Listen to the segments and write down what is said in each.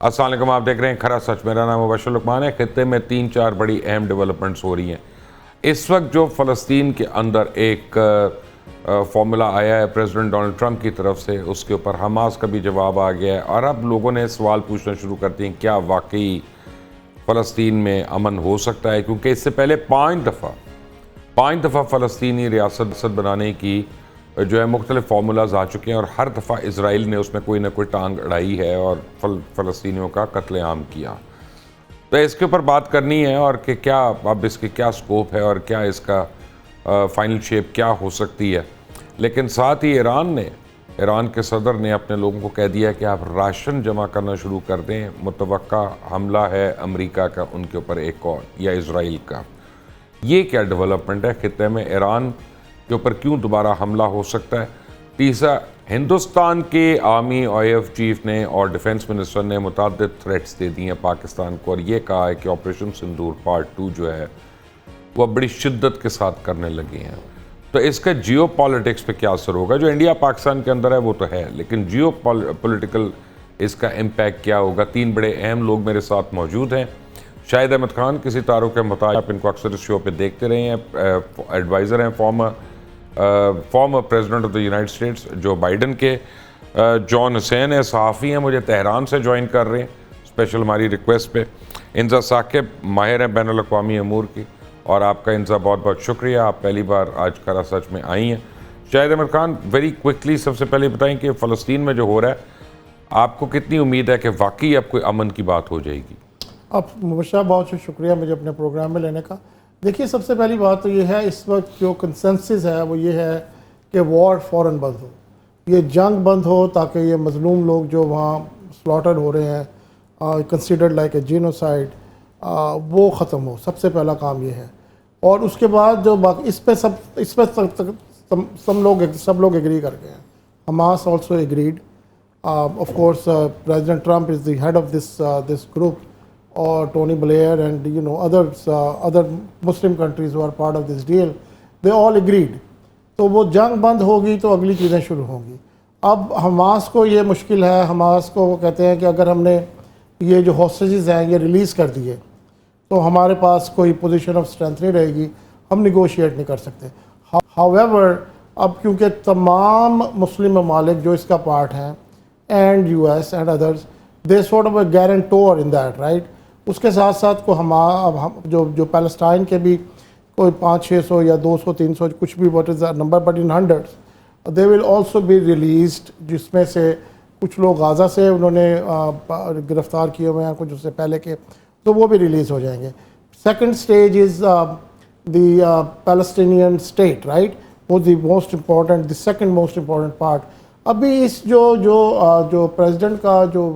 السلام علیکم، آپ دیکھ رہے ہیں کھرا سچ۔ میرا نام مبشر لقمان ہے۔ خطے میں 3-4 بڑی اہم ڈیولپمنٹس ہو رہی ہیں اس وقت۔ جو فلسطین کے اندر ایک فارمولا آیا ہے پریزیڈنٹ ڈونلڈ ٹرمپ کی طرف سے، اس کے اوپر حماس کا بھی جواب آ گیا ہے، اور اب لوگوں نے سوال پوچھنا شروع کر دیے ہیں کیا واقعی فلسطین میں امن ہو سکتا ہے، کیونکہ اس سے پہلے 5 دفعہ فلسطینی ریاست بنانے کی جو ہے مختلف فارمولاز آ چکے ہیں، اور ہر دفعہ اسرائیل نے اس میں کوئی نہ کوئی ٹانگ اڑائی ہے اور فلسطینیوں کا قتل عام کیا۔ تو اس کے اوپر بات کرنی ہے، اور کہ کیا اب اس کے کیا سکوپ ہے اور کیا اس کا فائنل شیپ کیا ہو سکتی ہے۔ لیکن ساتھ ہی ایران کے صدر نے اپنے لوگوں کو کہہ دیا کہ آپ راشن جمع کرنا شروع کر دیں، متوقع حملہ ہے امریکہ کا ان کے اوپر ایک اور، یا اسرائیل کا۔ یہ کیا ڈیولپمنٹ ہے خطے میں؟ ایران کے اوپر کیوں دوبارہ حملہ ہو سکتا ہے؟ تیسرا، ہندوستان کے آرمی IAF چیف نے اور ڈیفنس منسٹر نے متعدد تھریٹس دے دی ہیں پاکستان کو، اور یہ کہا ہے کہ آپریشن سندور پارٹ 2 جو ہے وہ بڑی شدت کے ساتھ کرنے لگے ہیں۔ تو اس کا جیو پالیٹکس پہ کیا اثر ہوگا؟ جو انڈیا پاکستان کے اندر ہے وہ تو ہے، لیکن جیو پولیٹیکل اس کا امپیکٹ کیا ہوگا؟ 3 بڑے اہم لوگ میرے ساتھ موجود ہیں۔ شاہد احمد خان، کسی تعارف کے محتاج، آپ ان کو اکثر اس شو پہ دیکھتے رہے ہیں، ایڈوائزر ہیں former president of the United States جو بائیڈن کے۔ جان حسین ہے، صحافی ہیں، مجھے تہران سے جوائن کر رہے ہیں اسپیشل ہماری ریکویسٹ پہ۔ انزا ثاقب، ماہر ہیں بین الاقوامی امور کی، اور آپ کا انزا بہت بہت شکریہ، آپ پہلی بار آج کھرا سچ میں آئی ہیں۔ شاہد احمد خان، ویری کوئکلی سب سے پہلے بتائیں کہ فلسطین میں جو ہو رہا ہے، آپ کو کتنی امید ہے کہ واقعی اب کوئی امن کی بات ہو جائے گی؟ اب مبشرہ بہت شکریہ مجھے اپنے پروگرام میں لینے کا۔ دیکھیے، سب سے پہلی بات تو یہ ہے، اس وقت جو کنسنسس ہے وہ یہ ہے کہ وار فوراً بند ہو، یہ جنگ بند ہو، تاکہ یہ مظلوم لوگ جو وہاں سلاٹرڈ ہو رہے ہیں، کنسیڈرڈ لائک اے جینوسائیڈ، وہ ختم ہو۔ سب سے پہلا کام یہ ہے، اور اس کے بعد جو باقی اس پہ سب لوگ ایگری کر گئے ہیں۔ Hamas also agreed, of course president Trump is the head of this group, or Tony Blair and other Muslim countries who are part of this deal, they all agreed. تو وہ جنگ بند ہوگی تو اگلی چیزیں شروع ہوں گی۔ اب حماس کو یہ مشکل ہے، حماس کو وہ کہتے ہیں کہ اگر ہم نے یہ جو ہوسٹیجز ہیں یہ ریلیز کر دیے تو ہمارے پاس کوئی پوزیشن آف اسٹرینتھ نہیں رہے گی، ہم نیگوشیٹ نہیں کر سکتے۔ however اب کیونکہ تمام مسلم ممالک جو اس کا پارٹ ہیں and US and others, they sort of a guarantor in that, right؟ اس کے ساتھ ساتھ جو پیلسٹائن کے بھی کوئی 500-600 یا 200-300 کچھ بھی what is the number, but in hundreds they will also be released، جس میں سے کچھ لوگ غازہ سے انہوں نے گرفتار کیے ہوئے ہیں، کچھ اس سے پہلے کے، تو وہ بھی ریلیز ہو جائیں گے۔ Second stage is the Palestinian state, right? وہ the most important, the second most important part. ابھی اس جو پریزیڈنٹ کا جو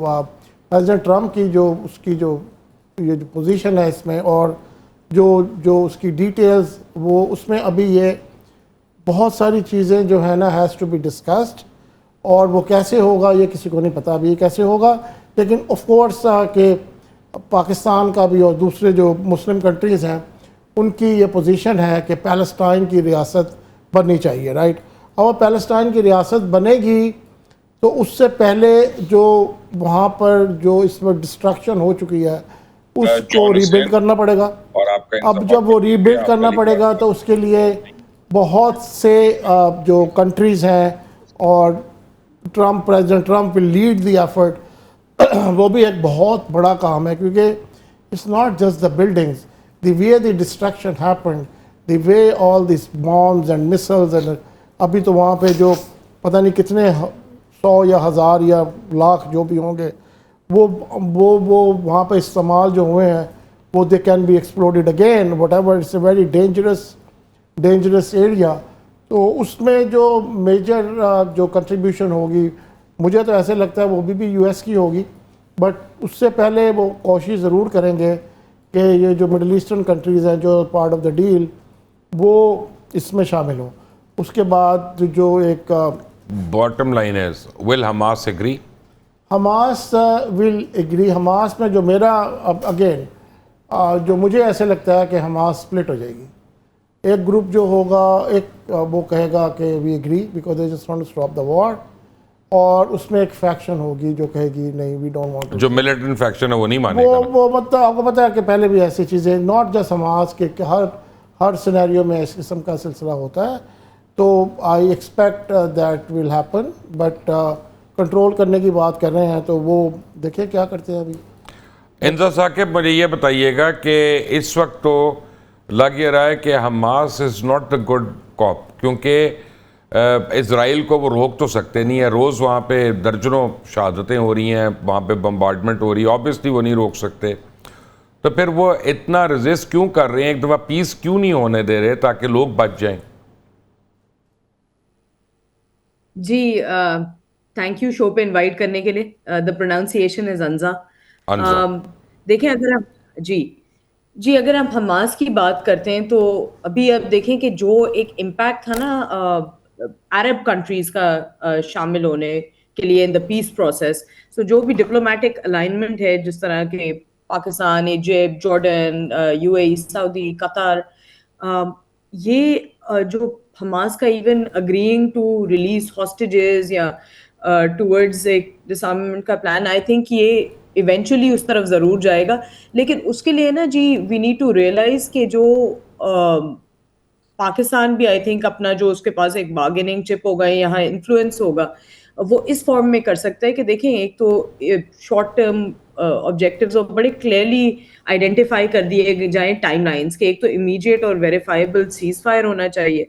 پریزیڈنٹ ٹرمپ کی جو یہ جو پوزیشن ہے اس میں، اور جو اس کی ڈیٹیلز، وہ اس میں ابھی یہ بہت ساری چیزیں جو ہے نا ہیز ٹو بی ڈسکسڈ، اور وہ کیسے ہوگا یہ کسی کو نہیں پتہ ابھی یہ کیسے ہوگا۔ لیکن آف کورس کہ پاکستان کا بھی اور دوسرے جو مسلم کنٹریز ہیں ان کی یہ پوزیشن ہے کہ پیلسٹائن کی ریاست بننی چاہیے، رائٹ؟ اور پیلسٹائن کی ریاست بنے گی تو اس سے پہلے جو وہاں پر جو اس میں ڈسٹرکشن ہو چکی ہے اس کو ری بلڈ کرنا پڑے گا۔ اب جب وہ ری بلڈ کرنا پڑے گا تو اس کے لیے بہت سے جو کنٹریز ہیں، اور President Trump will lead the effort, وہ بھی ایک بہت بڑا کام ہے، کیونکہ it's not just the buildings, the way the destruction happened, the way all these bombs and missiles, and ابھی تو وہاں پہ جو پتہ نہیں کتنے 100 یا 1000 یا لاکھ جو بھی ہوں گے، وہ وہاں پہ استعمال جو ہوئے ہیں وہ they can be exploded again, whatever, it's a very dangerous area. تو اس میں جو میجر جو کنٹریبیوشن ہوگی، مجھے تو ایسے لگتا ہے وہ بھی US کی ہوگی، بٹ اس سے پہلے وہ کوشش ضرور کریں گے کہ یہ جو مڈل ایسٹرن کنٹریز ہیں جو پارٹ آف دا ڈیل، وہ اس میں شامل ہوں۔ اس کے بعد جو ایک باٹم لائن ہے، ول Hamas agri? Hamas will agree. Hamas میں جو میرا اگین جو مجھے ایسے لگتا ہے کہ حماس سپلٹ ہو جائے گی۔ ایک گروپ جو ہوگا، ایک وہ کہے گا کہ we agree because they just want to stop the war, اور اس میں ایک فیکشن ہوگی جو کہے گی نہیں وی ڈونٹ وانٹ جو ملیٹنٹ فیکشن ہے وہ نہیں مانے گا. وہ مطلب آپ کو پتہ ہے کہ پہلے بھی ایسی چیزیں ناٹ جسٹ حماس کے کہ ہر سینیریو میں اس قسم کا سلسلہ ہوتا ہے. تو I expect that will happen but control کرنے کی بات کر رہے ہیں تو وہ دیکھیں کیا کرتے ہیں ابھی. انزا ثاقب مجھے یہ بتائیے گا کہ اس وقت تو لگ یہ رہا ہے کہ Hamas is not the good cop کیونکہ اسرائیل کو وہ روک تو سکتے نہیں ہیں. روز وہاں پہ درجنوں شہادتیں ہو رہی ہیں, وہاں پہ بمبارڈمنٹ ہو رہی ہے, آبویسلی وہ نہیں روک سکتے. تو پھر وہ اتنا ریزسٹ کیوں کر رہے ہیں, ایک دفعہ پیس کیوں نہیں ہونے دے رہے تاکہ لوگ بچ جائیں؟ جی تھینک یو شو پہ انوائٹ کرنے کے لیے. دا پروناؤنسیشن از انزا. دیکھیں اگر آپ حماس کی بات کرتے ہیں تو ابھی آپ دیکھیں کہ جو ایک امپیکٹ تھا نا عرب کنٹریز کا شامل ہونے کے لیے ان دا پیس پروسیس, سو جو بھی ڈپلومیٹک الائنمنٹ ہے جس طرح کے پاکستان, ایجپٹ, جارڈن, یو اے ای, سعودی, قطر, یہ جو حماس کا ایون اگریئنگ ٹو ریلیز ہاسٹیجز یا ٹورڈز ایک ڈسارممنٹ کا پلان, آئی تھنک یہ ایونچولی اس طرف ضرور جائے گا. لیکن اس کے لیے نا جی وی نیڈ ٹو ریئلائز کہ جو پاکستان بھی آئی تھنک اپنا جو اس کے پاس ایک بارگیننگ چپ ہوگا, یہاں انفلوئنس ہوگا, وہ اس فارم میں کر سکتا ہے کہ دیکھیں ایک تو شارٹ ٹرم آبجیکٹیوز بڑے کلیئرلی آئیڈینٹیفائی کر دیے جائیں ٹائم لائنس کے. ایک تو امیڈیٹ اور ویریفائبل سیز فائر ہونا چاہیے,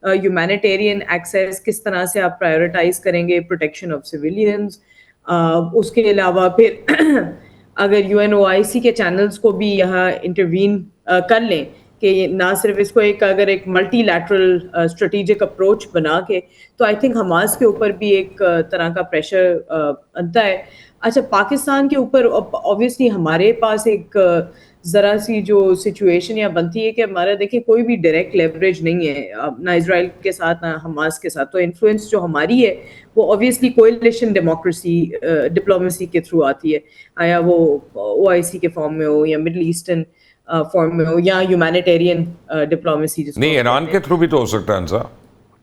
ہیومینیٹیرین ایکسیس کس طرح سے آپ پرائیورٹائز کریں گے, پروٹیکشن آف سویلینز. اس کے علاوہ پھر اگر یو این او آئی سی کے چینلز کو بھی یہاں انٹروین کر لیں کہ نہ صرف اس کو اگر ایک ملٹی لیٹرل اسٹریٹجک اپروچ بنا کے, تو آئی تھنک حماس کے اوپر بھی ایک طرح کا پریشر بنتا ہے. اچھا پاکستان کے اوپر obviously ہمارے پاس ایک ذرا سی جو سچویشن یا بنتی ہے کہ ہمارا دیکھیں کوئی بھی ڈائریکٹ لیوریج نہیں ہے نہ اسرائیل کے ساتھ نہ حماس کے ساتھ. تو انفلوئنس جو ہماری ہے وہ obviously کوئلیشن ڈپلومیسی کے تھرو آتی ہے, یا وہ او آئی سی کے فارم میں ہو یا مڈل ایسٹرن فارم میں ہو یا ہیومینیٹیرین ڈپلومیسی. نہیں ایران کے تھرو بھی تو ہو سکتا ہے انسا.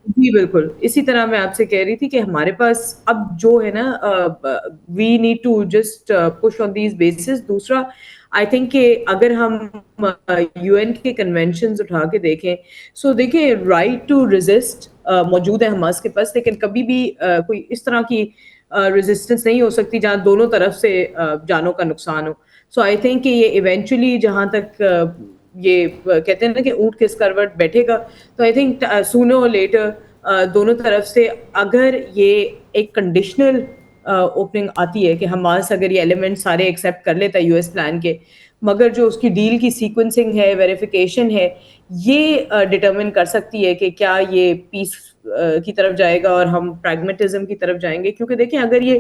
جی بالکل, اسی طرح میں آپ سے کہہ رہی تھی کہ ہمارے پاس اب جو ہے نا we need to just push on these bases. دوسرا آئی تھنک کہ اگر ہم یو این کے کنونشنز اٹھا کے دیکھیں, سو دیکھیں رائٹ ٹو ریزسٹ موجود ہے حماس کے پاس, لیکن کبھی بھی کوئی اس طرح کی ریزسٹنس نہیں ہو سکتی جہاں دونوں طرف سے جانوں کا نقصان ہو. سو آئی تھنک کہ یہ ایونچولی جہاں تک یہ کہتے ہیں نا کہ اونٹ کس کروٹ بیٹھے گا, تو آئی تھنک سونر اور لیٹر دونوں طرف سے اگر یہ ایک کنڈیشنل اوپننگ آتی ہے کہ حماس اگر یہ ایلیمنٹ سارے ایکسیپٹ کر لیتا ہے یو ایس پلان کے, مگر جو اس کی ڈیل کی سیکوینسنگ ہے, ویریفیکیشن ہے, یہ ڈٹرمن کر سکتی ہے کہ کیا یہ پیس کی طرف جائے گا اور ہم پریگمیٹزم کی طرف جائیں گے. کیونکہ دیکھیں اگر یہ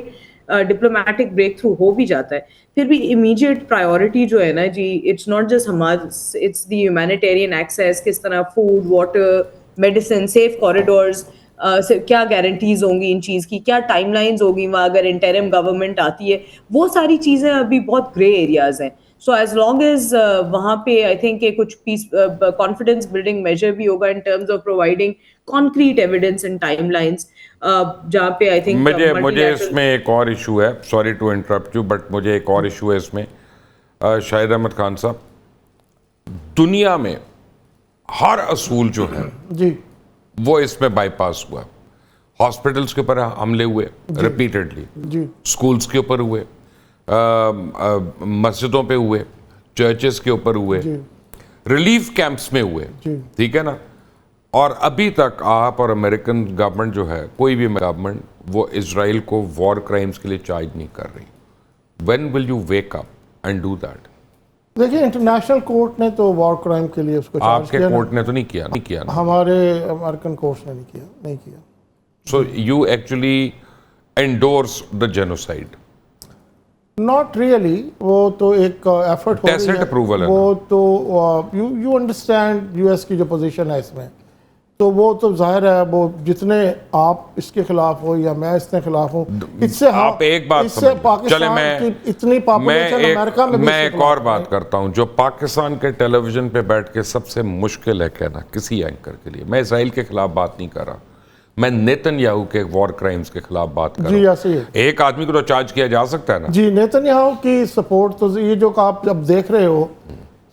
ڈپلومیٹک بریک تھرو ہو بھی جاتا ہے, پھر بھی امیڈیٹ پرائیورٹی جو ہے نا جی it's not just Hamas, it's the humanitarian access, کس طرح food, water, medicine, safe corridors, کیا گارنٹیز ہوں گی ان چیز کی, کیا ٹائم لائنز ہوگی وہاں اگر انٹرم گورنمنٹ آتی ہے, وہ ساری چیزیں ابھی بہت گرے ایریاز ہیں. سو ایز لانگ ایز وہاں پہ آئی تھنک کہ کچھ پیس کانفیڈینس بلڈنگ میجر بھی ہوگا in terms of providing concrete evidence and timelines, جہاں پہ I think مجھے اس میں ایک اور ایشو ہے, sorry to interrupt you, but مجھے ایک اور ایشو ہے اس میں. شاہد احمد خان صاحب, دنیا میں ہر اصول جو ہے جی وہ اس میں بائی پاس ہوا. ہاسپٹلس کے اوپر حملے ہوئے ریپیٹڈلی, جی اسکولس کے اوپر ہوئے, مسجدوں پہ ہوئے, چرچز کے اوپر ہوئے, ریلیف کیمپس میں ہوئے, ٹھیک ہے نا. اور ابھی تک آپ اور امریکن گورنمنٹ جو ہے, کوئی بھی گورنمنٹ, وہ اسرائیل کو وار کرائمز کے لیے چارج نہیں کر رہی. When will you wake up and do that? دیکھیں انٹرنیشنل کورٹ نے تو وار کرائم کے لیے اس کو آپ کے کورٹ نے تو نہیں کیا, ہمارے امریکن کورٹس نے نہیں کیا. So you actually endorse the genocide? Not really, وہ تو ایک ایفرٹ ہو رہی ہے, وہ تو یو انڈرسٹینڈ یو ایس کی جو پوزیشن ہے اس میں, تو وہ تو ظاہر ہے وہ جتنے آپ اس کے خلاف ہو یا میں اس کے خلاف ہوں, اس سے آپ ایک بات پاکستان کی اتنی پاپولیشن امریکہ میں ایک اور بات کرتا ہوں جو پاکستان کے ٹیلی ویژن پہ بیٹھ کے سب سے مشکل ہے کہنا کسی اینکر کے لیے. میں اسرائیل کے خلاف بات نہیں کر رہا, میں نیتن یاہو کے وار کرائمز کے خلاف بات کر رہا جی ہوں. ایسے ہی ایک آدمی کو تو چارج کیا جا سکتا ہے نا. جی نیتن یاہو کی سپورٹ تو یہ جو آپ جب دیکھ رہے ہو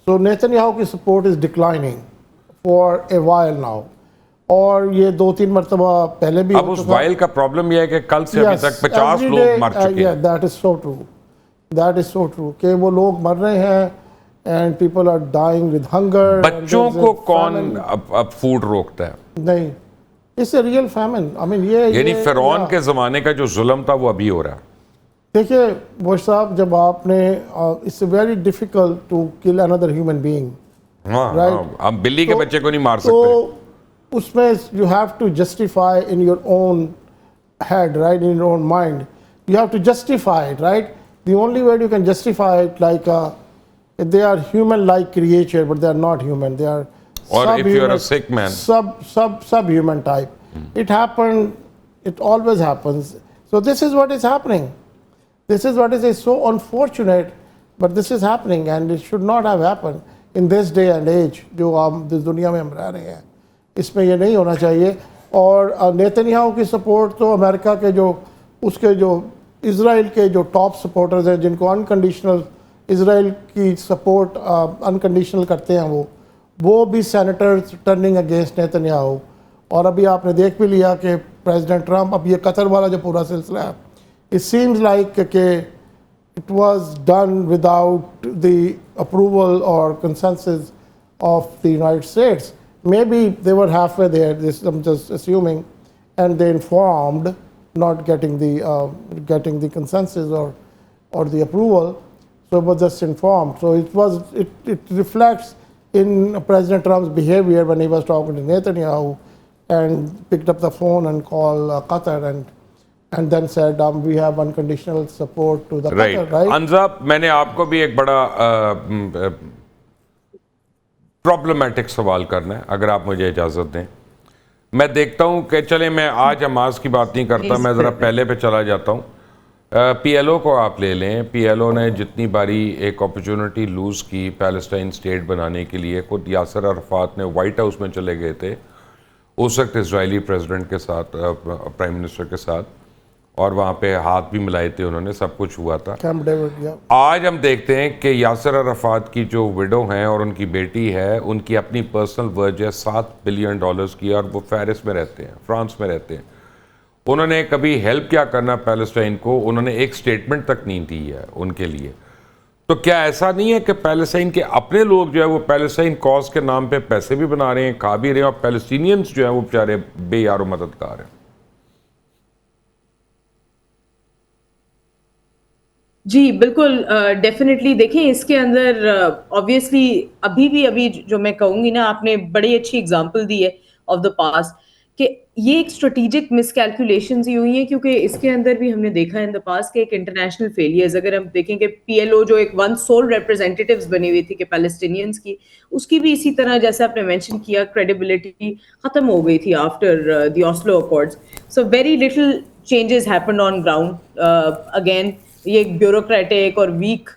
تو نیتن یاہو کی support is declining for a while now, اور یہ 2-3 مرتبہ پہلے بھی اب اس وائل کا پرابلم یہ ہے کہ کل سے ابھی تک 50 لوگ مر چکے ہیں. دیٹ از سو ٹرو کہ وہ لوگ مر رہے ہیں and people are dying with hunger. بچوں کو کون اب فوڈ روکتا ہے؟ نہیں, اس اے ریئل فیمن. آئی مین یہ یعنی فرعون کے زمانے کا جو ظلم تھا وہ ابھی ہو رہا ہے. دیکھیے بوش صاحب, جب آپ نے it's very difficult to kill another human being, ہاں ہم بلی کے بچے کو نہیں مار سکتے. تو اس میں you have to justify in your own head, right, in your own mind you have to justify it, right. The only way you can justify it like they are human like creature but they are not human, they are or if you are a sick man, subhuman type. It happened, it always happens. So this is what is happening, this is what is so unfortunate, but this is happening and it should not have happened in this day and age جو ہم جس دنیا میں ہم رہ رہے ہیں. اس میں یہ نہیں ہونا چاہیے. اور نیتن یاہو کی سپورٹ تو امریکہ کے جو اس کے جو اسرائیل کے جو ٹاپ سپورٹرز ہیں جن کو انکنڈیشنل اسرائیل کی سپورٹ انکنڈیشنل کرتے ہیں, وہ بھی senator turning against Nitin Yahoo. اور ابھی آپ نے دیکھ بھی لیا کہ پریزیڈنٹ ٹرمپ, اب یہ قطر والا جو پورا سلسلہ ہے, اٹ سیمز لائک کہ it was done without the approval اور consensus of the United States. Maybe they were halfway there, this I am just assuming, and they informed not getting the consensus or the approval, so it was just informed. So it reflects in President Trump's behavior when he was talking to Netanyahu and picked up the phone and called Qatar and then said we have unconditional support to the Qatar, right? انزب, میں نے آپ کو بھی ایک بڑا problematic سوال کرنا ہے, اگر آپ مجھے اجازت دیں. میں دیکھتا ہوں کہ چلیں میں آج حماس کی بات نہیں کرتا, میں ذرا پہلے پہ چلا جاتا ہوں. پی ایل او کو آپ لے لیں. پی ایل او نے جتنی باری ایک اپرچونٹی لوز کی پیلسٹائن اسٹیٹ بنانے کے لیے, خود یاسر عرفات نے وائٹ ہاؤس میں چلے گئے تھے اس وقت اسرائیلی پریزیڈنٹ کے ساتھ, پرائم منسٹر کے ساتھ, اور وہاں پہ ہاتھ بھی ملائے تھے انہوں نے, سب کچھ ہوا تھا. آج ہم دیکھتے ہیں کہ یاسر عرفات کی جو وڈو ہیں اور ان کی بیٹی ہے, ان کی اپنی پرسنل ورج ہے $7 بلین کی, اور وہ پیرس میں رہتے ہیں, فرانس میں رہتے ہیں. انہوں نے کبھی ہیلپ کیا کرنا پیلسٹائن کو, انہوں نے ایک سٹیٹمنٹ تک نہیں دی ہے ان کے لیے. تو کیا ایسا نہیں ہے کہ پیلسٹائن کے اپنے لوگ جو ہے وہ پیلسٹائن کاز کے نام پہ پیسے بھی بنا رہے ہیں, کھا بھی رہے ہیں, اور پیلسٹینینز جو ہیں وہ بیچارے بے یار و مددگار ہیں؟ جی بالکل, ڈیفینیٹلی. دیکھیں اس کے اندر آبویسلی ابھی جو میں کہوں گی نا, آپ نے بڑی اچھی اگزامپل دی ہے آف دا پاسٹ, کہ یہ ایک اسٹریٹجک مس کیلکولیشنز ہی ہوئی ہیں, کیونکہ اس کے اندر بھی ہم نے دیکھا ان دا پاسٹ کہ ایک انٹرنیشنل فیلئرز, اگر ہم دیکھیں کہ پی ایل او جو ایک ون سول ریپرزینٹیٹیوز بنی ہوئی تھی کہ پیلسٹینینز کی, اس کی بھی اسی طرح جیسے آپ نے مینشن کیا کریڈیبلٹی ختم ہو گئی تھی after the Oslo Accords. So very little changes happened on ground. Again یہ ایک بیوروکریٹک اور ویک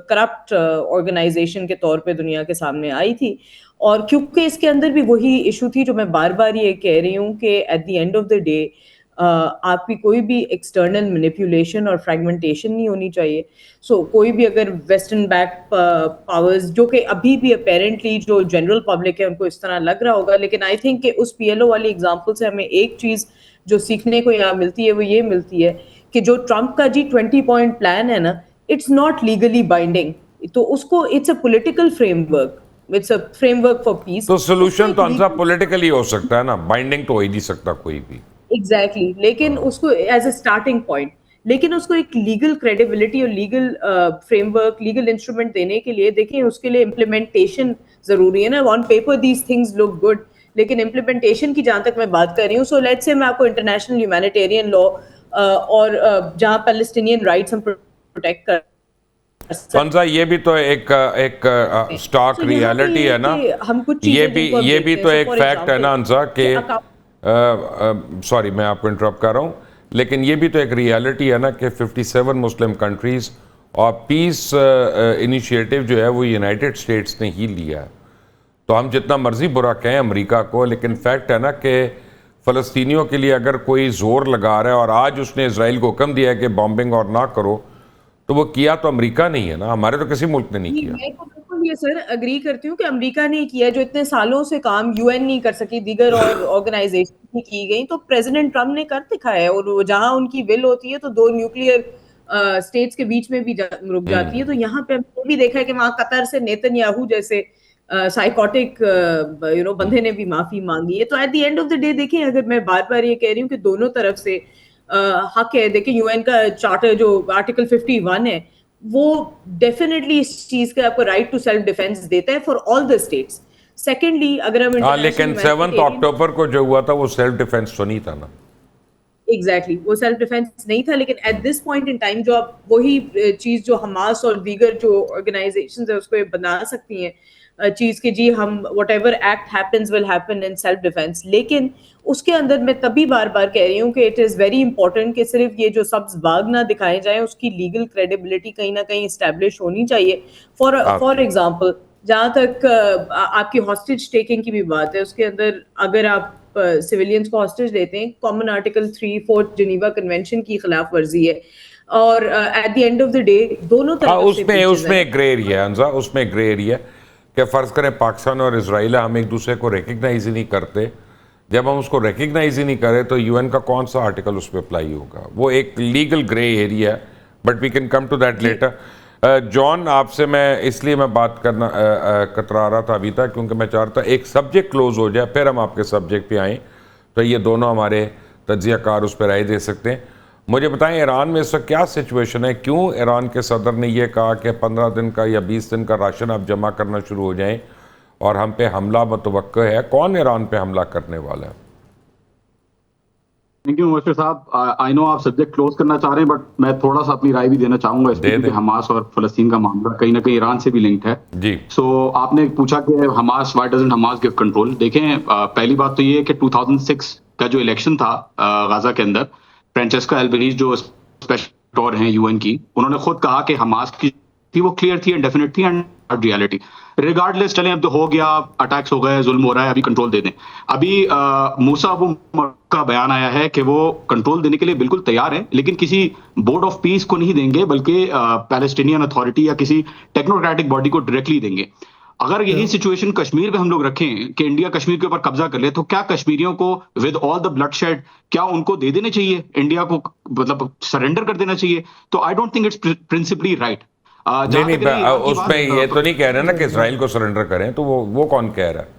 کرپٹ آرگنائزیشن کے طور پہ دنیا کے سامنے آئی تھی. اور کیونکہ اس کے اندر بھی وہی ایشو تھی جو میں بار بار یہ کہہ رہی ہوں کہ at the end of the day آپ کی کوئی بھی ایکسٹرنل مینیپولیشن اور فریگمنٹیشن نہیں ہونی چاہیے. سو کوئی بھی اگر ویسٹرن بیک پاورز, جو کہ ابھی بھی اپیرنٹلی جو جنرل پبلک ہے ان کو اس طرح لگ رہا ہوگا, لیکن آئی تھنک کہ اس پی ایل او والی اگزامپل سے ہمیں ایک چیز جو سیکھنے کو یہاں ملتی ہے وہ یہ ملتی ہے کہ جو ٹرمپ کا G20 پوائنٹ پلان ہے نا, اٹس ناٹ لیگلی بائنڈنگ. تو اس کو it's a political framework, it's a framework for peace. تو سولوشن تو انسا پولیٹیکلی ہو سکتا ہے نا, بائنڈنگ تو ہو ہی نہیں سکتا کوئی بھی. ایگزیکٹلی, لیکن اس کو ایز اے اسٹارٹنگ پوائنٹ, لیکن اس کو ایک لیگل کریڈیبلٹی اور legal frame work, legal instrument دینے کے لیے دیکھیں اس کے لیے امپلیمنٹیشن ضروری ہے نا. On paper these things look good, لیکن امپلیمنٹیشن کی جہاں تک میں بات کر رہی ہوں, سو لیٹس سے میں آپ کو انٹرنیشنل ہیومینیٹیرین لا اور جہاں پیلسٹینین رائٹس ہم پروٹیکٹ کر فنزا, یہ بھی تو ایک اسٹاک ریالٹی ہے نا, یہ بھی تو ایک فیکٹ ہے نا انسا کہ سوری میں آپ کو انٹرپٹ کر رہا ہوں, لیکن یہ بھی تو ایک ریالٹی ہے نا کہ 57 مسلم کنٹریز اور پیس انیشیٹو جو ہے وہ یونائٹڈ اسٹیٹس نے ہی لیا ہے. تو ہم جتنا مرضی برا کہیں امریکہ کو, لیکن فیکٹ ہے نا کہ فلسطینیوں کے لیے اگر کوئی زور لگا رہا ہے اور آج اس نے اسرائیل کو حکم دیا ہے کہ بامبنگ اور نہ کرو, تو وہ کیا تو امریکہ نہیں ہے نا, ہمارے تو کسی ملک نے نہیں کیا. میں تو بالکل یہ سر اگری کرتی ہوں کہ امریکہ نے کیا جو اتنے سالوں سے کام یو این نہیں کر سکی, دیگر اور آرگنائزیشن نہیں کی گئی, تو پریزیڈنٹ ٹرمپ نے کر دکھایا ہے. اور جہاں ان کی ول ہوتی ہے تو دو نیوکلیئر اسٹیٹس کے بیچ میں بھی رک جاتی ہے. تو یہاں پہ ہم نے بھی دیکھا ہے کہ وہاں قطر سے نیتن یاہو جیسے سائیکوٹک بندے نے بھی معافی مانگی ہے. تو at the end of the day دیکھیں, اگر میں بار بار یہ کہہ رہی ہوں کہ دونوں طرف سے حق ہے. دیکھیں یو این کا چارٹر جو آرٹیکل 51 ہے وہ ڈیفینیٹلی اس چیز کا آپ کو رائٹ ٹو سیلف ڈیفینس دیتا ہے for all the states. Secondly اگر ہم لیکن 7 اکتوبر کو جو ہوا تھا وہ سیلف ڈیفینس تو نہیں تھا نا. ایگزیکٹلی وہ سیلف ڈیفینس نہیں تھا, لیکن at this point in time جو آپ وہی چیز جو حماس اور دیگر جو آرگنائزیشنز ہیں اس کو بنا سکتی ہیں چیز کہ جی ہم what ever act happens will happen in self defence, لیکن اس کے اندر میں تبھی بار بار کہہ رہی ہوں کہ اٹ از ویری امپورٹنٹ کہ صرف یہ جو سبز باغ نہ دکھائے جائیں, اس کی لیگل کریڈیبلٹی کہیں نہ کہیں اسٹیبلش ہونی چاہیے. فار ایگزامپل جہاں تک آپ کی ہاسٹیج ٹیکنگ کی بھی بات ہے, اس کے اندر اگر آپ سویلینز کو ہاسٹیج لیتے ہیں, کامن آرٹیکل 3-4 جنیوا کنونشن کی خلاف ورزی ہے. اور at the end of the day دونوں طرف سے اس میں ایک گرے ایریا ہے حمزہ, اس میں گرے ایریا کہ فرض کریں پاکستان اور اسرائیل ہم ایک دوسرے کو ریکگنائز ہی نہیں کرتے, جب ہم اس کو ریکگنائز ہی نہیں کریں تو یو این کا کون سا آرٹیکل اس پہ اپلائی ہوگا, وہ ایک لیگل گرے ایریا ہے, but we can come to that later. John آپ سے میں اس لیے میں بات کرنا کترا رہا تھا ابھی تک کیونکہ میں چاہتا ایک سبجیکٹ کلوز ہو جائے پھر ہم آپ کے سبجیکٹ پہ آئیں, تو یہ دونوں ہمارے تجزیہ کار اس پہ رائے دے سکتے ہیں. مجھے بتائیں ایران میں اس وقت کیا سچویشن ہے, کیوں ایران کے صدر نے یہ کہا کہ 15 دن کا یا 20 دن کا راشن آپ جمع کرنا شروع ہو جائیں اور ہم پہ حملہ متوقع ہے, کون ایران پہ حملہ کرنے والا ہے؟ تھینک یو مبشر صاحب. آئی نو آپ سبجیکٹ کلوز کرنا چاہ رہے ہیں, بٹ میں تھوڑا سا اپنی رائے بھی دینا چاہوں گا اس میں, کیونکہ حماس اور فلسطین کا معاملہ کہیں نہ کہیں ایران سے بھی لنکڈ ہے. جی سو آپ نے پوچھا کہ Hamas why doesn't Hamas give control. دیکھیں پہلی بات تو یہ کہ 2006 کا جو الیکشن تھا غزہ کے اندر, فرانچسکا البنیز جو اسپیشل ہیں یو این کی, انہوں نے خود کہا کہ حماس کی تھی وہ کلیئر تھی اینڈ ڈیفینیٹ تھی اینڈ ریالٹی ریگارڈلیس. چلیں اب تو ہو گیا, اٹیکس ہو گئے, ظلم ہو رہا ہے, ابھی کنٹرول دے دیں. ابھی موسیٰ ابو کا بیان آیا ہے کہ وہ کنٹرول دینے کے لیے بالکل تیار ہیں, لیکن کسی بورڈ آف پیس کو نہیں دیں گے بلکہ پیلسٹینین اتھارٹی یا کسی ٹیکنوکریٹک باڈی کو ڈائریکٹلی دیں گے. اگر یہی سچویشن کشمیر پہ ہم لوگ رکھیں کہ انڈیا کشمیر کے اوپر قبضہ کر لے, تو کیا کشمیریوں کو with all the bloodshed کیا ان کو دے دینے چاہیے, انڈیا کو مطلب سرنڈر کر دینا چاہیے؟ تو I don't think it's principally right. نہیں, اس میں یہ تو نہیں کہہ رہے نا کہ اسرائیل کو سرنڈر کریں, تو وہ کون کہہ رہا ہے؟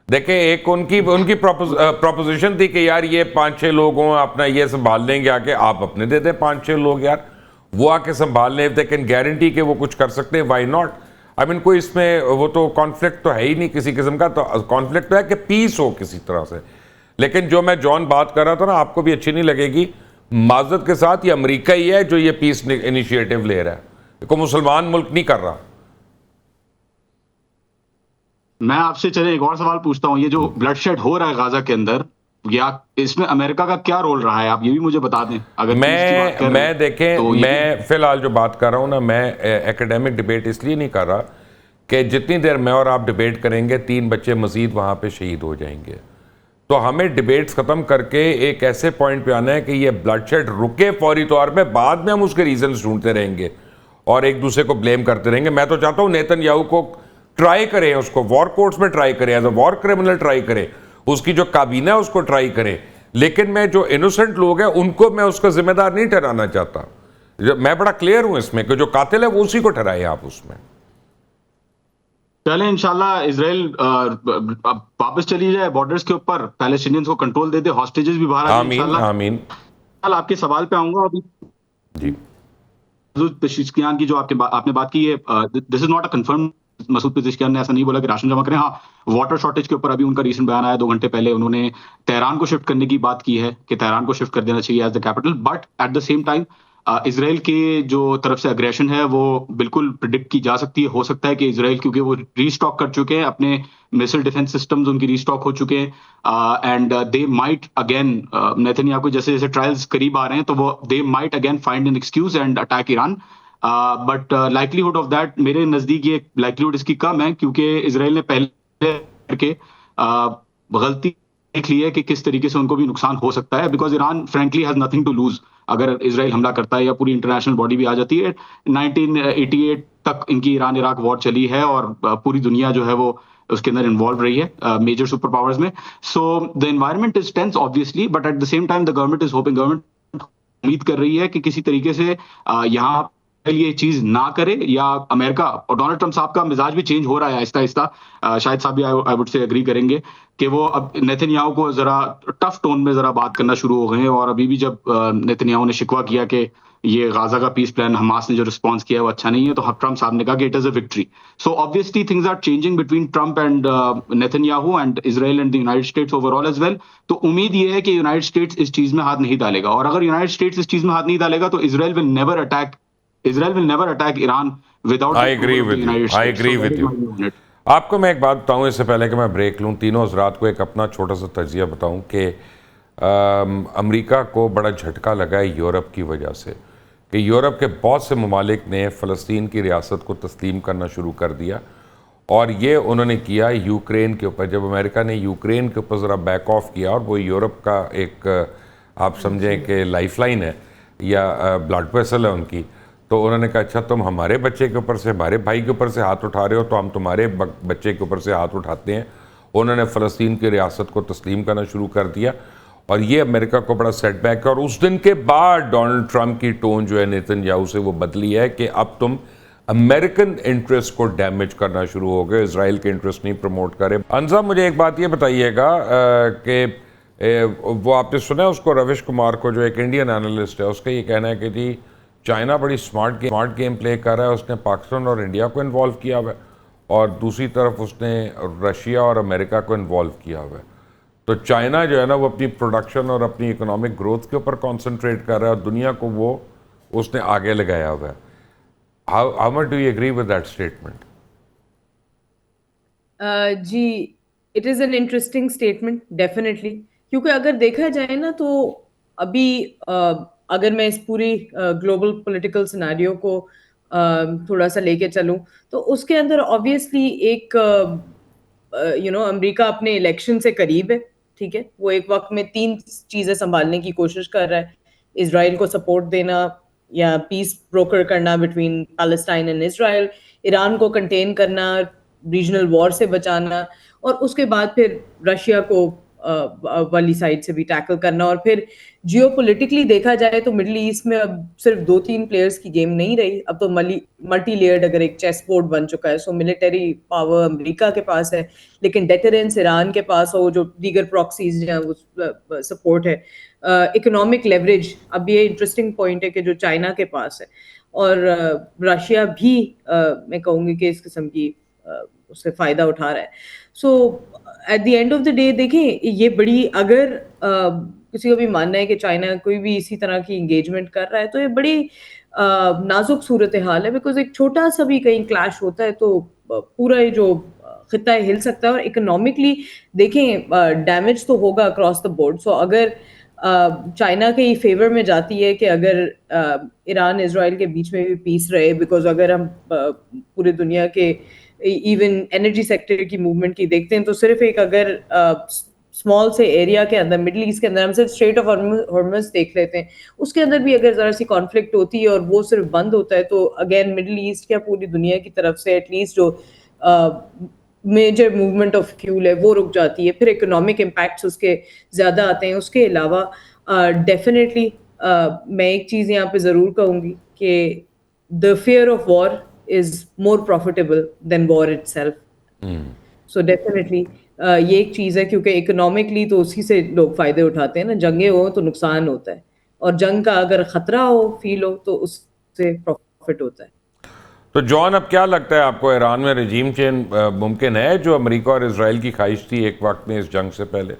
دیکھیں ایک ان کی پروپوزیشن تھی کہ یار یہ 5-6 لوگ ہوں اپنا یہ سنبھال لیں گے, آ کے آپ اپنے دے دیں 5-6 لوگ, یار وہ آ کے سنبھال لیں, دے کین گارنٹی کہ وہ کچھ کر سکتے ہیں, وائی ناٹ. آئی مین کوئی اس میں وہ تو کانفلکٹ تو ہے ہی نہیں کسی قسم کا, تو کانفلکٹ تو ہے کہ پیس ہو کسی طرح سے. لیکن جو میں جان بات کر رہا تھا نا, آپ کو بھی اچھی نہیں لگے گی, معذرت کے ساتھ یہ امریکہ ہی ہے جو یہ پیس انیشیٹو لے رہا ہے, کوئی مسلمان ملک نہیں کر رہا. میں آپ سے چلے ایک اور سوال پوچھتا ہوں, یہ جو بلڈ شیڈ ہو رہا ہے غزہ کے اندر, یا اس میں امریکہ کا کیا رول رہا ہے, آپ یہ بھی مجھے بتا دیں. اگر میں دیکھیں میں فی الحال جو بات کر رہا ہوں نا, میں ایکیڈیمک ڈیبیٹ اس لیے نہیں کر رہا کہ جتنی دیر میں اور آپ ڈیبیٹ کریں گے 3 بچے مزید وہاں پہ شہید ہو جائیں گے. تو ہمیں ڈیبیٹس ختم کر کے ایک ایسے پوائنٹ پہ آنا ہے کہ یہ بلڈ شیڈ رکے فوری طور پہ, بعد میں ہم اس کے ریزنز ڈھونڈتے رہیں گے اور ایک دوسرے کو بلیم کرتے رہیں گے. میں تو چاہتا ہوں نیتن یاہو کو ٹرائی کریں, اس کو وار کورٹس میں ٹرائی کریں, as a war criminal try کریں, اس کی جو کابینہ ہے اس کو ٹرائی کریں, لیکن میں جو انوسنٹ لوگ ہیں ان کو میں اس کا ذمہ دار نہیں ٹھہرانا چاہتا. میں بڑا کلیئر ہوں اس میں کہ جو قاتل ہے وہ اسی کو ٹھہرائے آپ اس میں. چلیں انشاءاللہ اسرائیل واپس چلی جائے بارڈرز کے اوپر, پیلسٹینینز کو کنٹرول دے دے, ہاسٹیجز بھی باہر آئیں انشاءاللہ. آمین. آپ کے سوال پہ آؤں گا ابھی. جی پزشکیان کی جو آپ نے بات کی ہے, this is not a confirm. Masoud Pezeshkian نے ایسا نہیں بولا کہ راشن جمع کریں. ہاں واٹر شارٹیج کے اوپر ابھی ان کا ریسنٹ بیان آیا 2 گھنٹے پہلے, انہوں نے تہران کو شفٹ کرنے کی بات کی ہے کہ تہران کو شفٹ کر دینا چاہیے as the capital. But at the same time Israel کے جو طرف سے اگریشن ہے وہ بالکل پریڈکٹ کی جا سکتی ہے. ہو سکتا ہے کہ اسرائیل کیونکہ وہ ری اسٹاک کر چکے ہیں اپنے میسل ڈیفense سسٹمز, ان کی ری اسٹاک ہو چکے ہیں, and they might again Nitin Yahoo کو جیسے جیسے ٹرائلز قریب آ رہے ہیں تو وہ they might again find an excuse and attack Iran. But likelihood of that میرے نزدیک یہ لائکلیہڈ اس کی کم ہے, کیونکہ اسرائیل نے پہلے کے غلطی دیکھ لی ہے کہ کس طریقے سے ان کو بھی نقصان ہو سکتا ہے, because Iran frankly has nothing to lose. اگر اسرائیل حملہ کرتا ہے یا پوری انٹرنیشنل باڈی بھی آ جاتی ہے, 1988 تک ان کی ایران عراق وار چلی ہے اور پوری دنیا جو ہے وہ اس کے اندر انوالو رہی ہے میجر سپر پاورز میں. So the environment is tense obviously, but at the same time the government is hoping, government امید کر رہی ہے کہ کسی طریقے سے یہاں یہ چیز نہ کرے, یا امریکہ اور ڈونلڈ ٹرمپ صاحب کا مزاج بھی چینج ہو رہا ہے آہستہ آہستہ, شاید صاحب بھی آئی وڈ سے اگری کریں گے کہ وہ اب نیتن یاہو کو ذرا ٹف ٹون میں ذرا بات کرنا شروع ہو گئے ہیں. اور ابھی بھی جب نیتن یاہو نے شکوہ کیا کہ یہ غازہ کا پیس پلان حماس نے جو رسپانس کیا ہے وہ اچھا نہیں ہے, تو ٹرمپ صاحب نے کہا کہ it is a victory. So obviously things are changing between Trump and Netanyahu and Israel and the United States overall as well. تو امید یہ ہے کہ یونائٹڈ اسٹیٹس اس چیز میں ہاتھ نہیں ڈالے گا, اور اگر یونائٹڈ اسٹیٹس اس چیز میں ہاتھ نہیں ڈالے گا تو Israel will never attack Iran without I agree with you. I agree with you. آپ کو میں ایک بات بتاؤں اس سے پہلے کہ میں بریک لوں, تینوں حضرات کو ایک اپنا چھوٹا سا تجزیہ بتاؤں کہ امریکہ کو بڑا جھٹکا لگا ہے یورپ کی وجہ سے, کہ یورپ کے بہت سے ممالک نے فلسطین کی ریاست کو تسلیم کرنا شروع کر دیا, اور یہ انہوں نے کیا یوکرین کے اوپر. جب امریکہ نے یوکرین کے اوپر ذرا بیک آف کیا, اور وہ یورپ کا ایک آپ سمجھیں کہ لائف لائن ہے یا بلڈ ویسل ہے ان کی, تو انہوں نے کہا اچھا تم ہمارے بچے کے اوپر سے, ہمارے بھائی کے اوپر سے ہاتھ اٹھا رہے ہو, تو ہم تمہارے بچے کے اوپر سے ہاتھ اٹھاتے ہیں. انہوں نے فلسطین کی ریاست کو تسلیم کرنا شروع کر دیا, اور یہ امریکہ کو بڑا سیٹ بیک ہے. اور اس دن کے بعد ڈونلڈ ٹرمپ کی ٹون جو ہے نیتن یاہو سے وہ بدلی ہے کہ اب تم امریکن انٹرسٹ کو ڈیمیج کرنا شروع ہو گئے, اسرائیل کے انٹرسٹ نہیں پروموٹ کرے. انزا مجھے ایک بات یہ بتائیے گا کہ وہ آپ نے سنا ہے اس کو, روش کمار کو, جو ایک انڈین اینالسٹ ہے, اس کا یہ کہنا ہے کہ جی چائنا بڑی سمارٹ گیم پلے کر رہا ہے, اس نے پاکستان اور انڈیا کو انوالو کیا ہوا ہے, اور دوسری طرف اس نے رشیا اور امریکہ کو انوالو کیا ہوا ہے. تو چائنا جو ہے نا وہ اپنی پروڈکشن اور اپنی اکنامک گروتھ کے اوپر کانسنٹریٹ کر رہا ہے, اور دنیا کو وہ اس نے آگے لگایا ہوا ہے. How much do you agree with that statement? جی it is an interesting statement definitely, کیونکہ اگر دیکھا جائے نا تو ابھی اگر میں اس پوری گلوبل پولیٹیکل سیناریو کو تھوڑا سا لے کے چلوں تو اس کے اندر آبویسلی ایک امریکہ اپنے الیکشن سے قریب ہے, ٹھیک ہے, وہ ایک وقت میں 3 چیزیں سنبھالنے کی کوشش کر رہا ہے, اسرائیل کو سپورٹ دینا یا پیس بروکر کرنا between Palestine and Israel, Iran کو کنٹین کرنا, ریجنل وار سے بچانا, اور اس کے بعد پھر رشیا کو والی سائڈ سے بھی ٹیکل کرنا. اور پھر جیو پولیٹیکلی دیکھا جائے تو مڈل ایسٹ میں اب صرف 2-3 پلیئرس کی گیم نہیں رہی, اب تو ملٹی لیئرڈ اگر ایک چیس بورڈ بن چکا ہے. سو ملٹری پاور امریکہ کے پاس ہے, لیکن ڈیٹرنس ایران کے پاس ہو, جو دیگر پراکسیز ہیں وہ سپورٹ ہے, اکنامک لیوریج. اب یہ انٹرسٹنگ پوائنٹ ہے کہ جو چائنا کے پاس ہے, اور رشیا بھی میں کہوں گی کہ اس قسم کی اس سے فائدہ اٹھا رہا ہے. So at the end of the day دیکھیں یہ بڑی, اگر کسی کو بھی ماننا ہے کہ چائنا کوئی بھی اسی طرح کی انگیجمنٹ کر رہا ہے تو یہ بڑی نازک صورتحال ہے, بیکاز ایک چھوٹا سا بھی کہیں کلیش ہوتا ہے تو پورا یہ جو خطہ ہے ہل سکتا ہے, اور اکنامکلی دیکھیں ڈیمیج تو ہوگا اکراس دا بورڈ. سو اگر چائنا کے فیور میں جاتی ہے کہ اگر ایران اسرائیل کے بیچ میں بھی پیس رہے, بیکاز اگر ہم پورے دنیا کے ایون انرجی سیکٹر کی موومنٹ کی دیکھتے ہیں تو صرف ایک اگر اسمال سے ایریا کے اندر, مڈل ایسٹ کے اندر, ہم صرف اسٹریٹ آف ہارمز دیکھ لیتے ہیں, اس کے اندر بھی اگر ذرا سی کانفلکٹ ہوتی ہے اور وہ صرف بند ہوتا ہے تو اگین مڈل ایسٹ کیا پوری دنیا کی طرف سے ایٹ لیسٹ جو میجر موومنٹ آف فیول ہے وہ رک جاتی ہے. پھر اکنامک امپیکٹس اس کے زیادہ آتے ہیں. اس کے علاوہ ڈیفینیٹلی میں ایک چیز یہاں پہ ضرور کہوں گی کہ the fear of war is more profitable than war itself. So definitely یہ ایک چیز ہے, کیونکہ اکنامکلی تو اسی سے لوگ فائدے اٹھاتے ہیں نا, جنگیں ہوں تو نقصان ہوتا ہے, اور جنگ کا اگر خطرہ ہو, فیل ہو, تو اس سے پروفٹ ہوتا ہے. تو جان اب کیا لگتا ہے آپ کو, ایران میں رجیم چینج ممکن ہے جو امریکہ اور اسرائیل کی خواہش تھی ایک وقت میں اس جنگ سے پہلے؟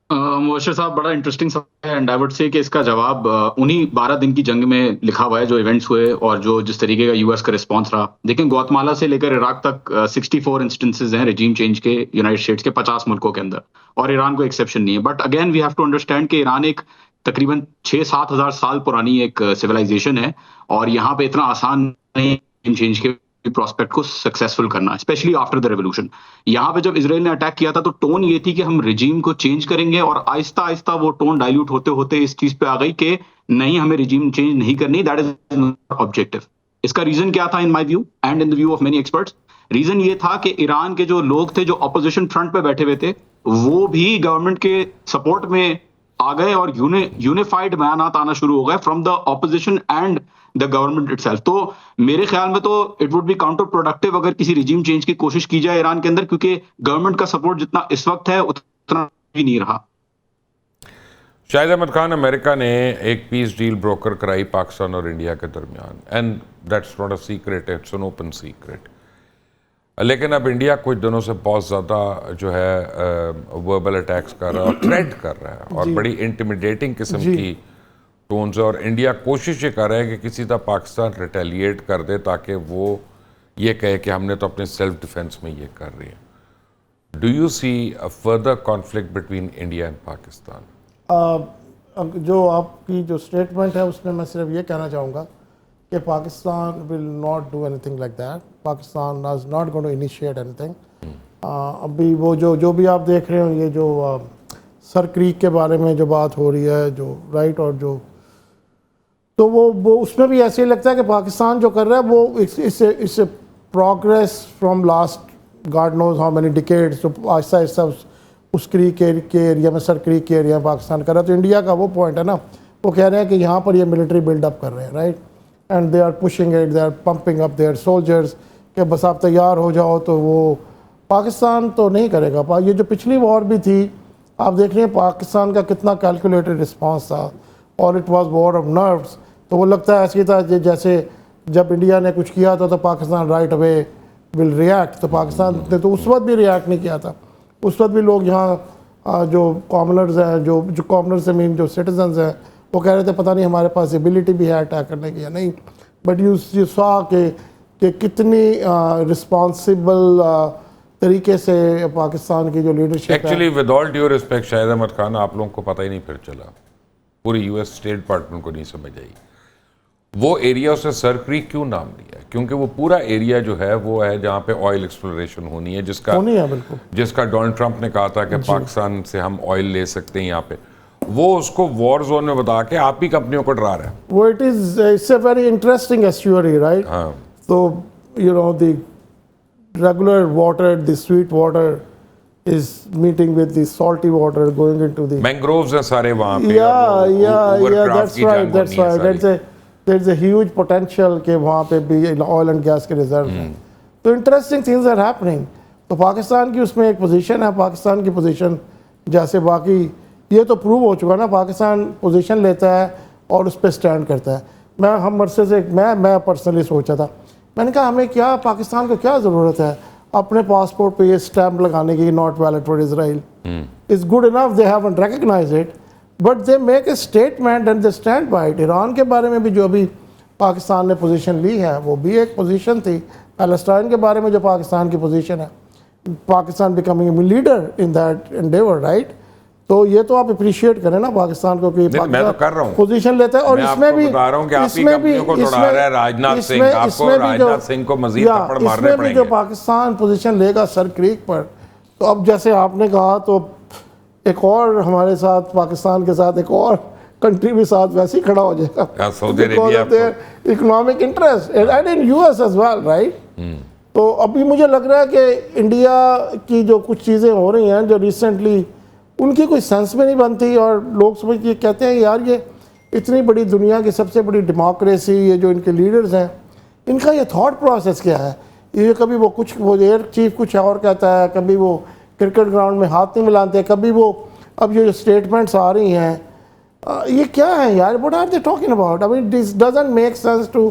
مبشر صاحب بڑا انٹرسٹنگ سوال ہے, اینڈ آئی وڈ سے کہ اس کا جواب انہی 12 دن کی جنگ میں لکھا ہوا ہے جو ایونٹس ہوئے اور جو جس طریقے کا یو ایس کا رسپانس رہا. دیکھیں گواتمالا سے لے کر عراق تک 64 انسٹنسز ہیں رجیم چینج کے یونائٹڈ اسٹیٹس کے 50 ملکوں کے اندر, اور ایران کو ایکسیپشن نہیں ہے. But again we have to understand کہ ایران ایک تقریباً 6-7 ہزار سال پرانی ایک سویلائزیشن ہے, اور یہاں پہ اتنا آسان نہیں چینج کے پراسپیکٹ کو سکسیسفل کرنا, اسپیشلی آفٹر دا ریولوشن. یہاں پہ جب اسرائیل نے اٹیک کیا تھا تو ٹون یہ تھی کہ ہم رجیم کو چینج کریں گے, اور آہستہ آہستہ وہ ٹون ڈائلیوٹ ہوتے ہوتے اس چیز پہ آ گئی کہ نہیں, ہمیں رجیم چینج نہیں کرنی, دیٹ از آبجیکٹو. اس کا ریزن کیا تھا in my view and in the view of many experts? Reason یہ تھا کہ ایران کے جو لوگ تھے جو اپوزیشن فرنٹ پہ بیٹھے ہوئے تھے وہ بھی گورنمنٹ کے سپورٹ میں آ گئے, اور یونیفائڈ بیانات آنا شروع ہو گئے from the opposition and the government itself. تو میرے خیال میں تو it would be counterproductive اگر کسی ریجیم چینج کی کوشش کی جائے ایران کے اندر, کیونکہ گورنمنٹ کا سپورٹ جتنا اس وقت ہے اتنا بھی نہیں رہا. شاہد احمد خان, امریکہ نے ایک پیس ڈیل بروکر کرائی پاکستان اور انڈیا کے درمیان, and that's not a secret, it's an open secret. لیکن اب انڈیا کچھ دنوں سے بہت زیادہ جو ہے وربل اٹیکس کر رہا ہے اور تھریٹ کر رہا ہے, اور بڑی انٹیمیڈیٹنگ قسم کی ٹونز, اور انڈیا کوشش یہ کر رہا ہے کہ کسی طرح پاکستان ریٹیلیٹ کر دے تاکہ وہ یہ کہے کہ ہم نے تو اپنے سیلف ڈیفense میں یہ کر رہے ہیں. Do you see a further conflict between India and Pakistan? جو آپ کی جو اسٹیٹمنٹ ہے اس میں میں صرف یہ کہنا چاہوں گا کہ Pakistan will not do anything like that. Pakistan is not going to initiate anything. ابھی وہ جو بھی آپ دیکھ رہے ہو, یہ جو سر کریک کے بارے میں جو بات ہو رہی ہے جو رائٹ, اور جو تو وہ اس میں بھی ایسے ہی لگتا ہے کہ پاکستان جو کر رہا ہے وہ اس سے progress from last God knows how many decades, جو آہستہ آہستہ اس کریک کے ایریا میں, سر کریک کے ایریا میں پاکستان کر رہا ہے. تو انڈیا کا وہ پوائنٹ ہے نا, وہ کہہ رہے ہیں کہ یہاں پر یہ ملٹری بلڈ اپ کر رہے ہیں, right, and they are pushing it, they are pumping up their soldiers کہ بس آپ تیار ہو جاؤ. تو وہ پاکستان تو نہیں کرے گا. یہ جو پچھلی وار بھی تھی, آپ دیکھ رہے ہیں پاکستان کا کتنا کیلکولیٹڈ رسپانس تھا, اور it was war of nerves. تو وہ لگتا ہے ایسی تھا جیسے جب انڈیا نے کچھ کیا تھا تو Pakistan right away will react. تو پاکستان نے تو اس وقت بھی ریئیکٹ نہیں کیا تھا. اس وقت بھی لوگ یہاں جو کامنرز ہیں, جو کامنرز مین جو سٹیزنز ہیں, وہ کہہ رہے تھے پتہ نہیں ہمارے پاس ایبلٹی بھی ہے اٹیک کرنے کی یا نہیں. بٹ یو سا کہ کتنی رسپانسبل طریقے سے پاکستان کی جو لیڈرشپ ہے. Actually with all due respect Shahid Ahmed Khan, آپ لوگوں کو پتہ ہی نہیں پھر چلا, پوری یو ایس اسٹیٹ ڈپارٹمنٹ کو نہیں سمجھ آئی وہ ایریا اسے سر کریک کیوں نام دیا ہے. کیونکہ وہ پورا ایریا جو ہے وہ ہے جہاں پہ آئل ایکسپلوریشن ہونی ہے, جس کا ڈونلڈ ٹرمپ نے کہا تھا کہ پاکستان سے ہم آئل لے سکتے ہیں یہاں پہ. وہ اس کو وار زون میں بتا کے آپ ہی کمپنیوں کو ڈرا رہا ہے. وہ it's a very interesting estuary, right. تو you know the regular water, the sweet water is meeting with the salty water going into the mangroves ہیں سارے وہاں پہ. that's right. There's a huge potential کہ وہاں پہ بھی oil and gas کے ریزرو ہیں. تو interesting things are happening. تو پاکستان کی اس میں ایک پوزیشن ہے. پاکستان کی پوزیشن جیسے باقی یہ تو پروو ہو چکا نا, پاکستان پوزیشن لیتا ہے اور اس پہ اسٹینڈ کرتا ہے. ہم عرصے سے میں پرسنلی سوچا تھا, میں نے کہا ہمیں کیا, پاکستان کو کیا ضرورت ہے اپنے پاسپورٹ پہ یہ اسٹیمپ لگانے کی, not valid for Israel. It's good enough, they haven't recognise it, but they make a statement and they stand by it. Iran کے بارے میں بھی جو ابھی پاکستان نے پوزیشن لی ہے وہ بھی ایک پوزیشن تھی. پیلسٹائن کے بارے میں جو پاکستان کی پوزیشن ہے, Pakistan becoming a leader in that endeavour, right. تو یہ تو آپ اپریشیٹ کریں نا پاکستان کو کہ پاکستان پوزیشن لیتا ہے. اور اس میں بھی جو پاکستان پوزیشن لے گا سر کریک پر, تو اب جیسے آپ نے کہا تو ایک اور ہمارے ساتھ, پاکستان کے ساتھ ایک اور کنٹری بھی ساتھ ویسے ہی کھڑا ہو جائے گا, economic interest and in U S as well, right. تو ابھی مجھے لگ رہا ہے کہ انڈیا کی جو کچھ چیزیں ہو رہی ہیں جو ریسنٹلی ان کی کوئی سینس میں نہیں بنتی, اور لوگ سمجھ کہتے ہیں یار یہ اتنی بڑی دنیا کی سب سے بڑی ڈیموکریسی, یہ جو ان کے لیڈرز ہیں ان کا یہ تھاٹ پروسیس کیا ہے. یہ کبھی وہ ایئر چیف کچھ اور کہتا ہے, کبھی وہ کرکٹ گراؤنڈ میں ہاتھ نہیں ملاتے, کبھی وہ اب یہ جو اسٹیٹمنٹس آ رہی ہیں یہ کیا ہے یار, what are they talking about? I mean this doesn't make sense to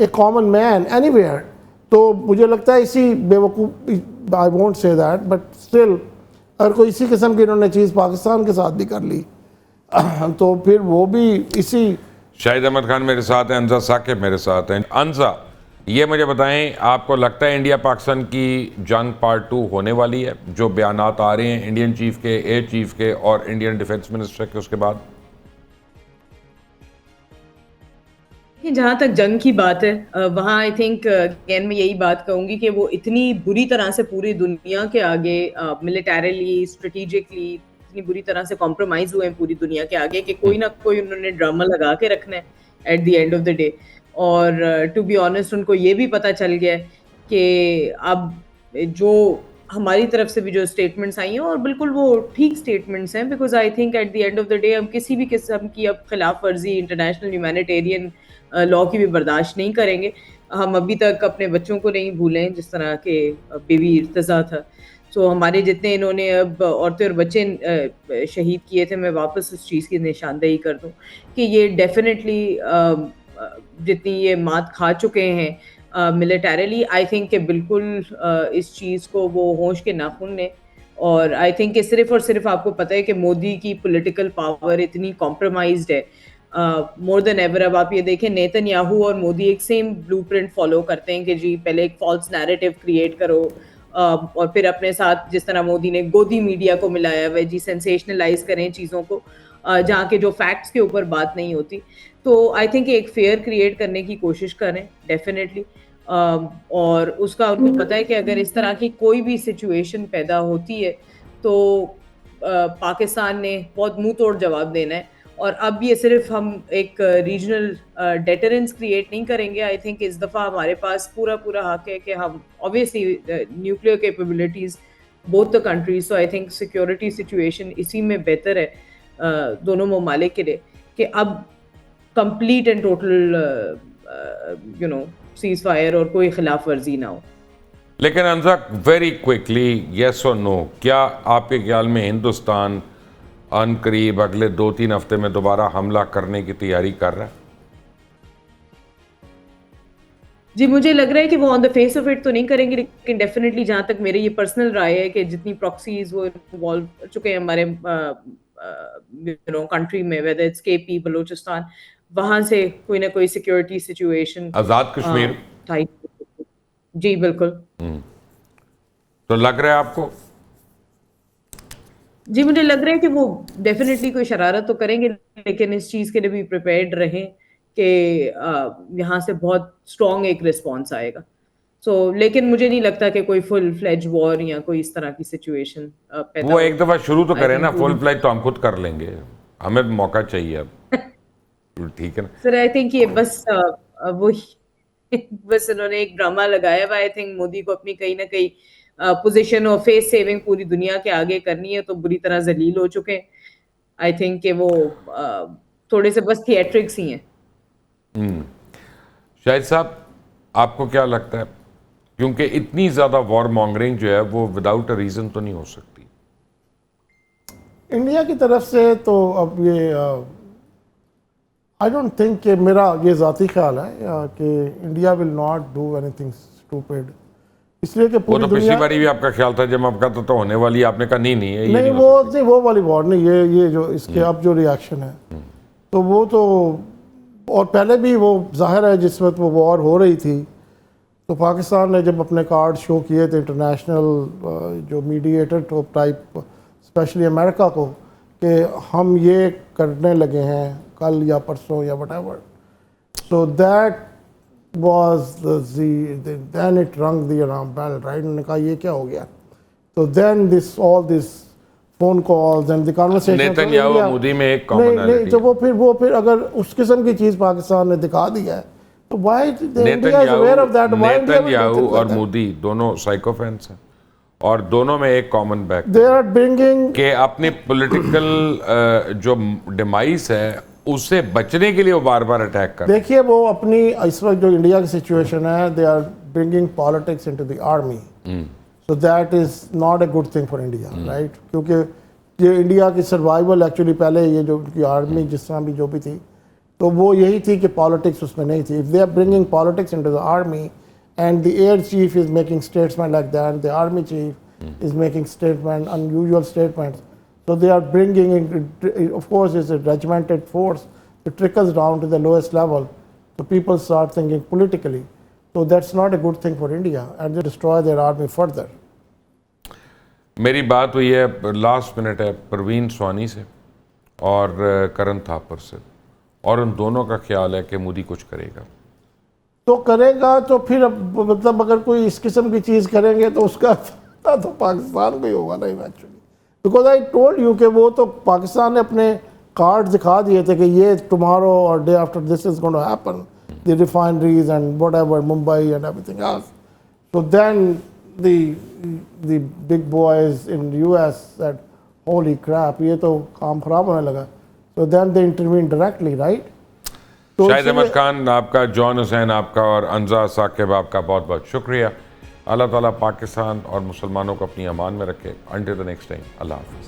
a common man anywhere. تو مجھے لگتا ہے اسی بیوقوف, I won't say that, but still اگر کوئی اسی قسم کی انہوں نے چیز پاکستان کے ساتھ بھی کر لی تو پھر وہ بھی اسی. شاہد احمد خان میرے ساتھ ہیں, انزا ثاقب میرے ساتھ ہیں. انزا, یہ مجھے بتائیں, آپ کو لگتا ہے انڈیا پاکستان کی جنگ پارٹ 2 ہونے والی ہے؟ جو بیانات آ رہے ہیں انڈین چیف کے, ایئر چیف کے اور انڈین ڈیفنس منسٹر کے اس کے بعد. جہاں تک جنگ کی بات ہے وہاں آئی تھنک اگین میں یہی بات کہوں گی کہ وہ اتنی بری طرح سے پوری دنیا کے آگے ملیٹریلی اسٹریٹجکلی اتنی بری طرح سے کمپرومائز ہوئے ہیں پوری دنیا کے آگے کہ کوئی نہ کوئی انہوں نے ڈرامہ لگا کے رکھنا ہے at the end of the day. اور ٹو بی آنیسٹ ان کو یہ بھی پتہ چل گیا کہ اب جو ہماری طرف سے بھی جو اسٹیٹمنٹس آئی ہیں اور بالکل وہ ٹھیک اسٹیٹمنٹس ہیں because I think at the end of the day ہم کسی بھی قسم کی اب خلاف ورزی انٹرنیشنل ہیومینیٹیرین لا کی بھی برداشت نہیں کریں گے. ہم ابھی تک اپنے بچوں کو نہیں بھولیں جس طرح کے بیوی ارتضیٰ تھا. سو ہمارے جتنے انہوں نے اب عورتیں اور بچے شہید کیے تھے میں واپس اس چیز کی نشاندہی کر دوں کہ یہ ڈیفینیٹلی جتنی یہ مات کھا چکے ہیں ملیٹریلی آئی تھنک کہ بالکل اس چیز کو وہ ہونش کے ناخن نے. اور آئی تھنک کہ صرف اور صرف آپ کو پتہ ہے کہ مودی کی پولیٹیکل پاور اتنی کمپرومائزڈ ہے مور دین ایور. اب آپ یہ دیکھیں نیتن یاہو اور مودی ایک سیم بلو پرنٹ فالو کرتے ہیں کہ جی پہلے ایک فالس نیریٹو کریٹ کرو اور پھر اپنے ساتھ جس طرح مودی نے گودی میڈیا کو ملایا ہوا ہے جی سینسیشنلائز کریں چیزوں کو جہاں کے جو فیکٹس کے اوپر بات نہیں ہوتی. تو آئی تھنک ایک فیئر کریٹ کرنے کی کوشش کریں ڈیفینیٹلی. اور اس کا ان کو پتہ ہے کہ اگر اس طرح کی کوئی بھی سچویشن پیدا ہوتی ہے تو پاکستان نے بہت منہ توڑ جواب دینا ہے. اور اب یہ صرف ہم ایک ریجنل ڈیٹرنس کریٹ نہیں کریں گے. آئی تھنک اس دفعہ ہمارے پاس پورا حق ہے کہ ہم obviously nuclear capabilities both the countries. So I think security situation اسی میں بہتر ہے دونوں ممالک کے لیے کہ اب complete and total cease fire اور کوئی خلاف ورزی نہ ہو. لیکن انزک ویری کوئکلی یس اور نو، کیا آپ کے خیال میں ہندوستان ان قریب اگلے 2-3 ہفتے میں دوبارہ حملہ کرنے کی تیاری کر رہا ہے؟ جی مجھے لگ رہا ہے کہ وہ آن دا فیس آف اٹ تو نہیں کریں گے لیکن ڈیفینیٹلی جہاں تک میری یہ پرسنل رائے ہے کہ جتنی پراکسیز وہ انوالو چکے ہیں ہمارے کنٹری میں ویدر اٹس کے پی بلوچستان وہاں سے کوئی نہ کوئی سیکورٹی سچویشن آزاد کشمیر جی بالکل. تو لگ رہا ہے آپ کو؟ جی مجھے لگ رہا ہے کہ وہ ڈیفینیٹلی کوئی شرارت تو کریں گے لیکن اس چیز کے لیے بھی پریپیئرڈ رہیں کہ یہاں سے بہت اسٹرانگ ایک رسپانس آئے گا. سو لیکن مجھے نہیں لگتا کہ کوئی فل فلیج وار یا کوئی اس طرح کی سچویشن پیدا وہ ایک دفعہ شروع تو کریں نا، فل فلیج تو ہم خود کر لیں گے، ہمیں موقع چاہیے اب. ٹھیک ہے نا سر. آئی تھنک یہ بس انہوں نے ایک ڈرامہ لگایا ہوا. آئی تھنک مودی کو اپنی کہیں نہ کہیں پوزیشن اور فیس سیونگ پوری دنیا کے آگے کرنی ہے تو بری طرح ذلیل ہو چکے ہیں. آئی تھنک کہ وہ تھوڑے سے بس تھیٹرکس ہی ہیں. شاہد صاحب آپ کو کیا لگتا ہے، کیونکہ اتنی زیادہ وار مانگرنگ جو ہے وہ وداؤٹ اے ریزن تو نہیں ہو سکتی انڈیا کی طرف سے؟ تو اب یہ آئی ڈونٹ تھنک کہ میرا یہ ذاتی خیال ہے کہ India will not do anything stupid, اس لیے کہ وہ پوری تو پچھلی دنیا باری بھی آپ کا خیال تھا جب آپ کا تو ہونے والی، آپ نے کہا نہیں وہ والی وار نہیں، یہ جو اس کے اب جو ریاکشن ہے تو وہ تو، اور پہلے بھی وہ ظاہر ہے جس وقت وہ وار ہو رہی تھی تو پاکستان نے جب اپنے کارڈ شو کیے تھے انٹرنیشنل جو میڈیٹر ٹائپ اسپیشلی امریکہ کو کہ ہم یہ کرنے لگے ہیں کل یا پرسوں یا whatever, so that was then it rang the alarm bell right. انہوں نے کہا یہ کیا ہو گیا، تو then all this phone calls and the conversation. Netanyahu اور مودی میں ایک کامنالٹی تو وہ پھر اگر اس قسم کی چیز پاکستان نے دکھا دی ہے تو why India is aware of that. Netanyahu اور مودی دونوں سائیکو فینس ہیں اور دونوں میں ایک common back they are bringing کہ اپنی پولیٹیکل جو ڈیمائس ہے اس سے بچنے کے لیے وہ بار بار اٹیک کر. دیکھیے وہ اپنی اس وقت جو انڈیا کی سچویشن ہے they are bringing politics into the army, so that is not a good thing for India right. کیونکہ یہ انڈیا کی سروائیول ایکچولی پہلے یہ جو ان کی آرمی جس طرح بھی جو بھی تھی تو وہ یہی تھی کہ پالیٹکس اس میں نہیں تھی. If they are bringing politics into the army and the air chief is making statement like that, the army chief is making statement, unusual statements. So they are bringing in, of course it's a regimented force, it trickles down to the lowest level. So people start thinking politically. So that's not a good thing for India and they destroy their army further. میری بات ہوئی ہے last minute ہے پروین سوانی سے اور کرن تھاپر سے، اور ان دونوں کا خیال ہے کہ مودی کچھ کرے گا. تو کرے گا تو پھر اب مطلب اگر کوئی اس قسم کی چیز کریں گے تو اس کا تو پاکستان بھی ہوگا نا eventually. Because I told you کہ وہ تو پاکستان نے اپنے کارڈ دکھا دیے تھے کہ یہ ٹمارو اور day after this is going to happen, the refineries and whatever Mumbai and everything else. So then the big boys in US said, holy crap, یہ تو کام خراب ہونے لگا. So then they intervened directly, right? شاہد احمد خان آپ کا, جان حسین آپ کا, اور انزا ثاقب آپ کا بہت بہت شکریہ. اللہ تعالیٰ پاکستان اور مسلمانوں کو اپنی امان میں رکھے. Until the next time, اللہ حافظ.